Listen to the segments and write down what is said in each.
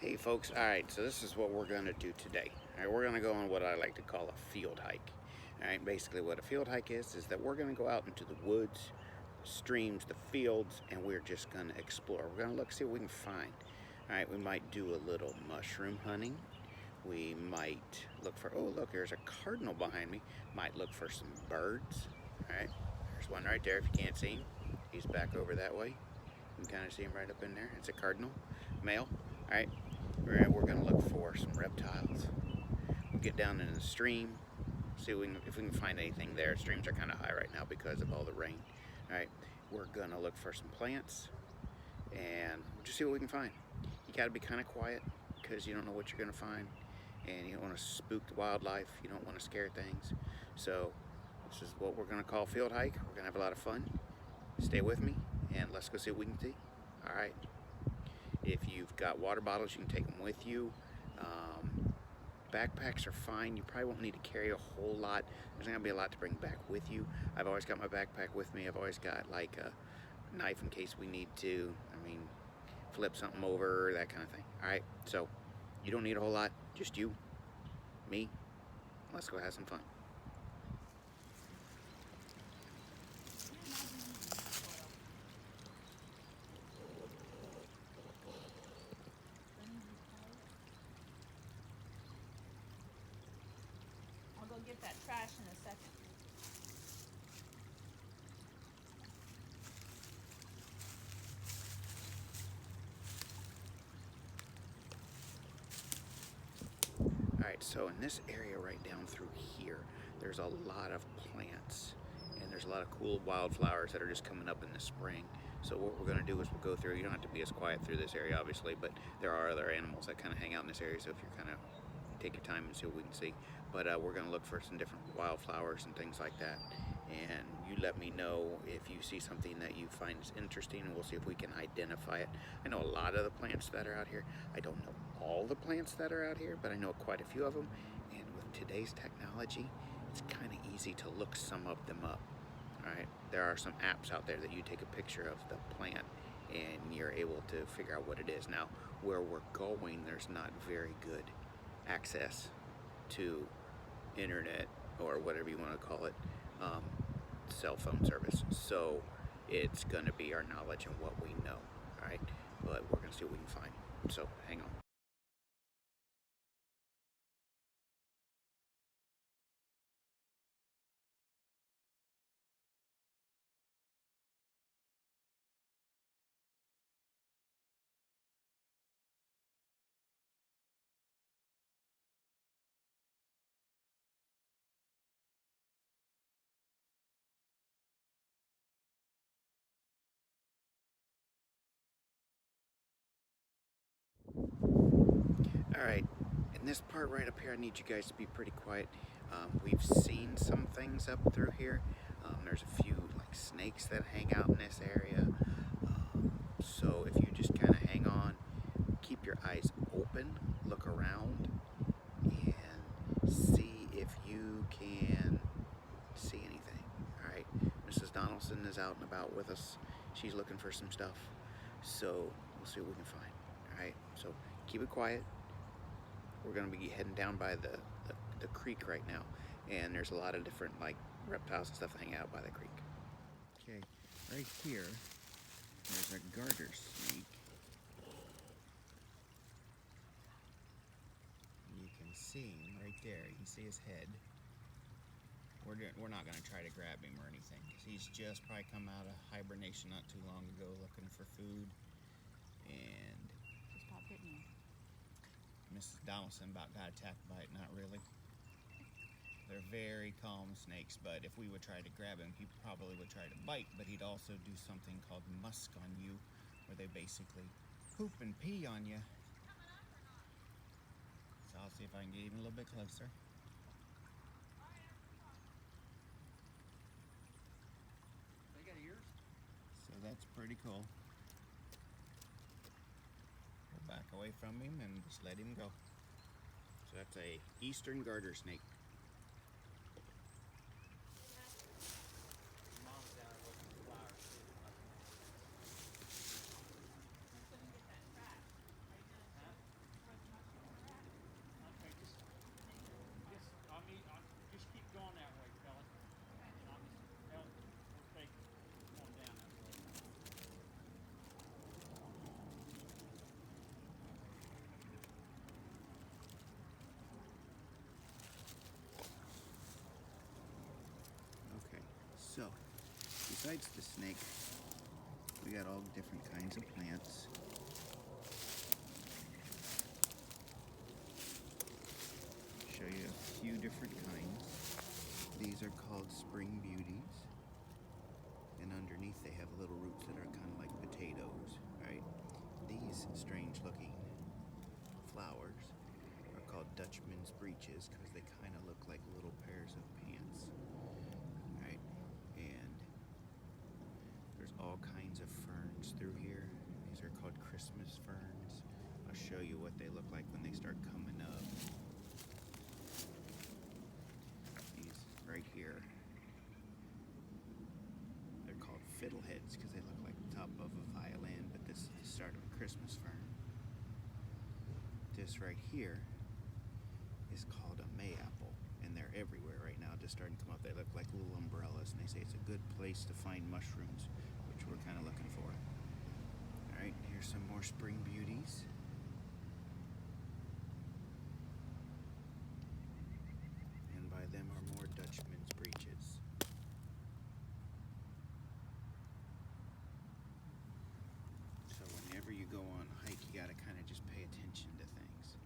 Hey folks, alright, so this is what we're going to do today. Alright, we're going to go on what I like to call a field hike. Alright, basically what a field hike is that we're going to go out into the woods, streams, the fields, and we're just going to explore. We're going to look, see what we can find. Alright, we might do a little mushroom hunting. We might look for, oh look, there's a cardinal behind me. Might look for some birds. Alright, there's one right there if you can't see him. He's back over that way. You can kind of see him right up in there. It's a cardinal, male. Alright, we're going to look for some reptiles. We'll get down in the stream, see if we can find anything there. Streams are kind of high right now because of all the rain. Alright, we're going to look for some plants and just see what we can find. You got to be kind of quiet because you don't know what you're going to find, and you don't want to spook the wildlife. You don't want to scare things. So this is what we're going to call field hike. We're going to have a lot of fun. Stay with me and let's go see what we can see. Alright. If you've got water bottles, you can take them with you. Backpacks are fine. You probably won't need to carry a whole lot. There's not going to be a lot to bring back with you. I've always got my backpack with me. I've always got like a knife in case we need to, flip something over, that kind of thing. Alright, so you don't need a whole lot. Just you, me. Let's go have some fun. I'll go get that trash in a second. Alright, so in this area right down through here, there's a lot of plants and there's a lot of cool wildflowers that are just coming up in the spring. So what we're going to do is we'll go through. You don't have to be as quiet through this area obviously, but there are other animals that kind of hang out in this area, so if you're kind of take your time and see what we can see. But we're going to look for some different wildflowers and things like that, and you let me know if you see something that you find is interesting, and we'll see if we can identify it. I know a lot of the plants that are out here. I don't know all the plants that are out here, but I know quite a few of them, and with today's technology, it's kind of easy to look some of them up. Alright, there are some apps out there that you take a picture of the plant and you're able to figure out what it is. Now, where we're going, there's not very good access to internet or whatever you want to call it, cell phone service. So it's going to be our knowledge and what we know. Alright, but we're going to see what we can find. So hang on. Alright, in this part right up here, I need you guys to be pretty quiet. We've seen some things up through here. There's a few like snakes that hang out in this area. So if you just kind of hang on, keep your eyes open, look around, and see if you can see anything. Alright, Mrs. Donaldson is out and about with us. She's looking for some stuff. So we'll see what we can find. Alright, so keep it quiet. We're going to be heading down by the creek right now, and there's a lot of different like reptiles and stuff that hang out by the creek. Okay, right here there's a garter snake. You can see him right there. You can see his head. We're not going to try to grab him or anything because he's just probably come out of hibernation not too long ago looking for food, and Just stop hitting you. Mrs. Donaldson about got attacked by it. Not really. They're very calm snakes, but if we would try to grab him, he probably would try to bite, but he'd also do something called musk on you, where they basically poop and pee on you. So I'll see if I can get even a little bit closer. They got ears? So that's pretty cool. We'll back away from him and just let him go. So that's a eastern garter snake. Mom's down there looking for flowers too. Let's go and get that trash. Are you gonna Huh? So, besides the snake, we got all different kinds of plants. Show you a few different kinds. These are called spring beauties. And underneath they have little roots that are kind of like potatoes, right? These strange looking flowers are called Dutchman's breeches because they kind of look like little pairs of pants, right? And there's all kinds of ferns through here. These are called Christmas ferns. I'll show you what they look like when they start coming up. These right here, they're called fiddleheads because they look like the top of a violin, but this is the start of a Christmas fern. This right here is called a mayapple, and they're everywhere right now, just starting to come up. They look like little umbrellas, and they say it's a good place to find mushrooms, which we're kind of looking for. All right, here's some more spring beauties. And by them are more Dutchman's breeches. So whenever you go on a hike, you gotta kind of just pay attention to things.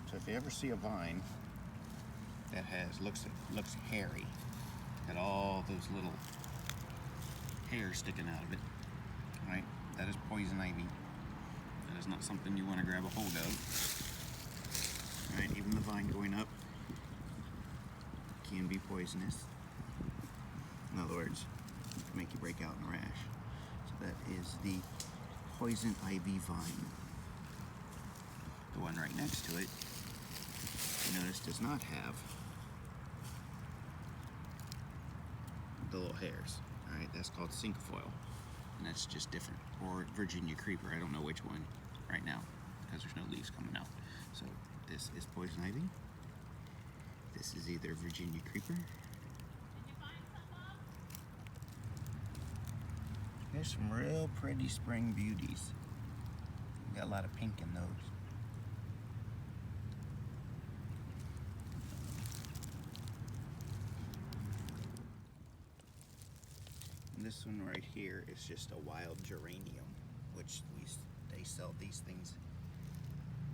So if you ever see a vine that looks hairy, got all those little hairs sticking out of it, right? That is poison ivy. That is not something you want to grab a hold of. Right? Even the vine going up can be poisonous. In other words, it can make you break out in a rash. So that is the poison ivy vine. The one right next to it, you notice, does not have the little hairs. All right, that's called cinquefoil, and that's just different. Or Virginia creeper. I don't know which one right now because there's no leaves coming out. So this is poison ivy. This is either Virginia creeper. Did you find some, Mom? There's some real pretty spring beauties. Got a lot of pink in those. And this one right here is just a wild geranium, which they sell these things,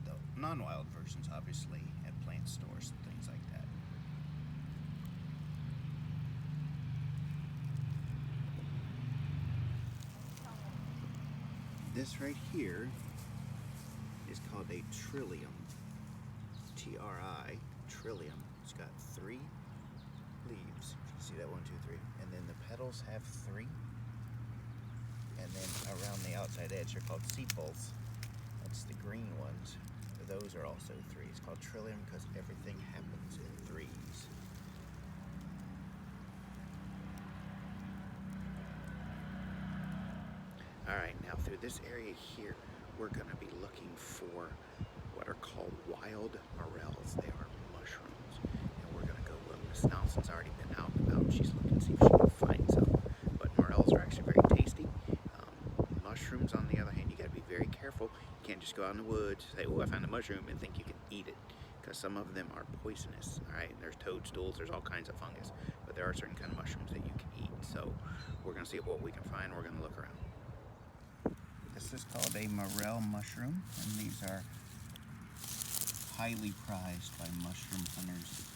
the non-wild versions obviously, at plant stores and things like that. This right here is called a trillium. T-R-I, trillium. It's got 3 leaves. You see that? 1, 2, 3. And then the petals have 3. And then around the outside edge, they're called sepals. That's the green ones. Those are also 3. It's called trillium because everything happens in 3s. Alright, now through this area here, we're going to be looking for what are called wild morels. They are mushrooms. And we're going to go, well, Miss Nelson's already been out and about. She's looking to see if she can find some. But morels are actually very tasty. Mushrooms, on the other hand, you got to be very careful. You can't just go out in the woods, say, oh, I found a mushroom, and think you can eat it. Because some of them are poisonous, alright? There's toadstools, there's all kinds of fungus. But there are certain kind of mushrooms that you can eat. So we're going to see what we can find. We're going to look around. This is called a morel mushroom, and these are highly prized by mushroom hunters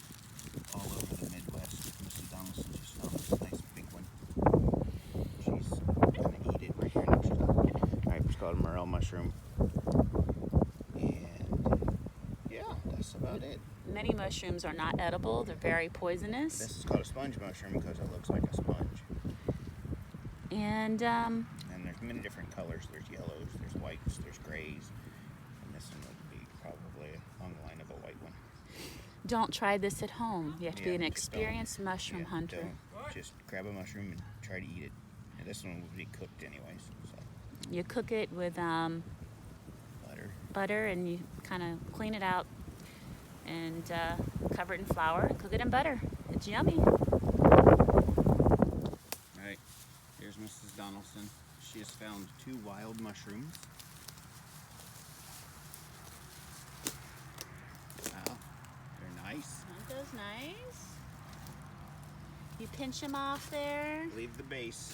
all over the Midwest. Mrs. Donaldson just found this nice big one. She's gonna eat it right here. No, she's not. Alright, it's called a morel mushroom. And yeah, that's about it. Many mushrooms are not edible. They're very poisonous. This is called a sponge mushroom because it looks like a sponge. And And there's many different colors. There's yellows, there's whites, there's grays. And this one would be probably along the line of a white one. don't try this at home. You have to be Yeah, an just experienced don't- mushroom yeah, hunter. don't. Just grab a mushroom and try to eat it. And this one would be cooked anyways. So. You cook it with Butter. butter, and you kind of clean it out and cover it in flour and cook it in butter. It's yummy. Alright, here's Mrs. Donaldson. She has found 2 wild mushrooms. Wow, they're nice. Aren't those nice? You pinch them off there. Leave the base.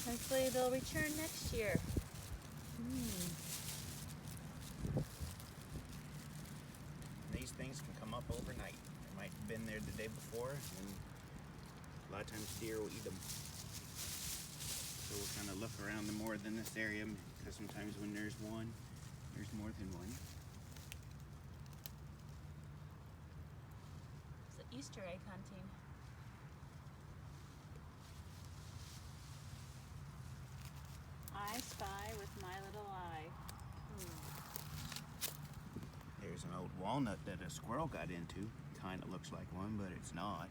Hopefully they'll return next year. These things can come up overnight. They might have been there the day before, and a lot of times deer will eat them. So we'll kind of look around them more than this area, because sometimes when there's one, there's more than one. It's an Easter egg hunting. I spy with my little eye. There's an old walnut that a squirrel got into. Kind of looks like one, but it's not.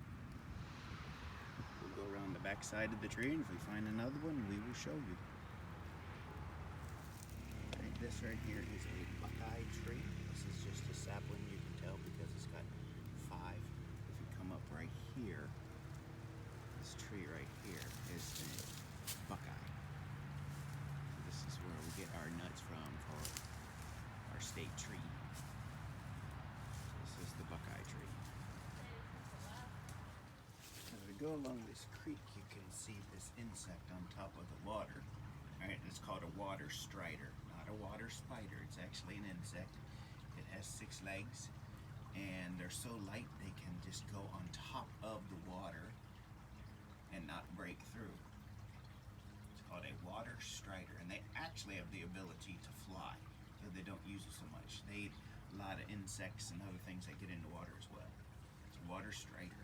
We'll go around the back side of the tree, and if we find another one, we will show you. Right, this right here is a buckeye tree. This is just a sapling, you can tell, because it's got 5. If you come up right here, this tree right here is a buckeye. This is where we get our nuts from for our state tree. This is the buckeye tree. As we go along this creek, you can see this insect on top of the water. Alright, it's called a water strider, not a water spider. It's actually an insect. It has 6 legs, and they're so light they can just go on top of the water and not break through. It's called a water strider, and they actually have the ability to fly, though they don't use it so much. They eat a lot of insects and other things that get into water as well. It's a water strider.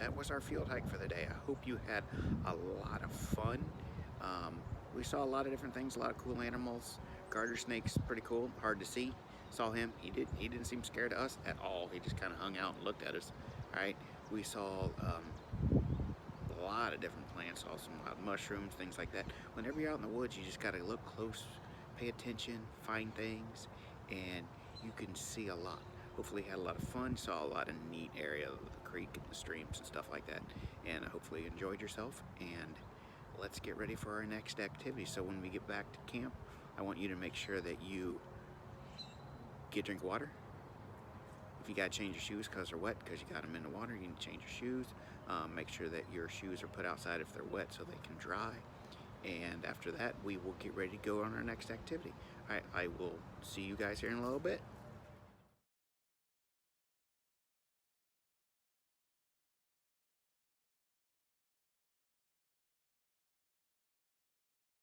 that was our field hike for the day. I hope you had a lot of fun. We saw a lot of different things, a lot of cool animals. Garter snake's pretty cool, hard to see. Saw him, he didn't seem scared of us at all. He just kind of hung out and looked at us. All right, we saw a lot of different plants, saw some wild mushrooms, things like that. Whenever you're out in the woods, you just gotta look close, pay attention, find things, and you can see a lot. Hopefully you had a lot of fun, saw a lot of neat area of the creek and the streams and stuff like that, and hopefully you enjoyed yourself. And let's get ready for our next activity. So when we get back to camp, I want you to make sure that you drink water. If you gotta change your shoes because they're wet, because you got them in the water, you need to change your shoes. Make sure that your shoes are put outside if they're wet so they can dry. And after that, we will get ready to go on our next activity. All right, I will see you guys here in a little bit.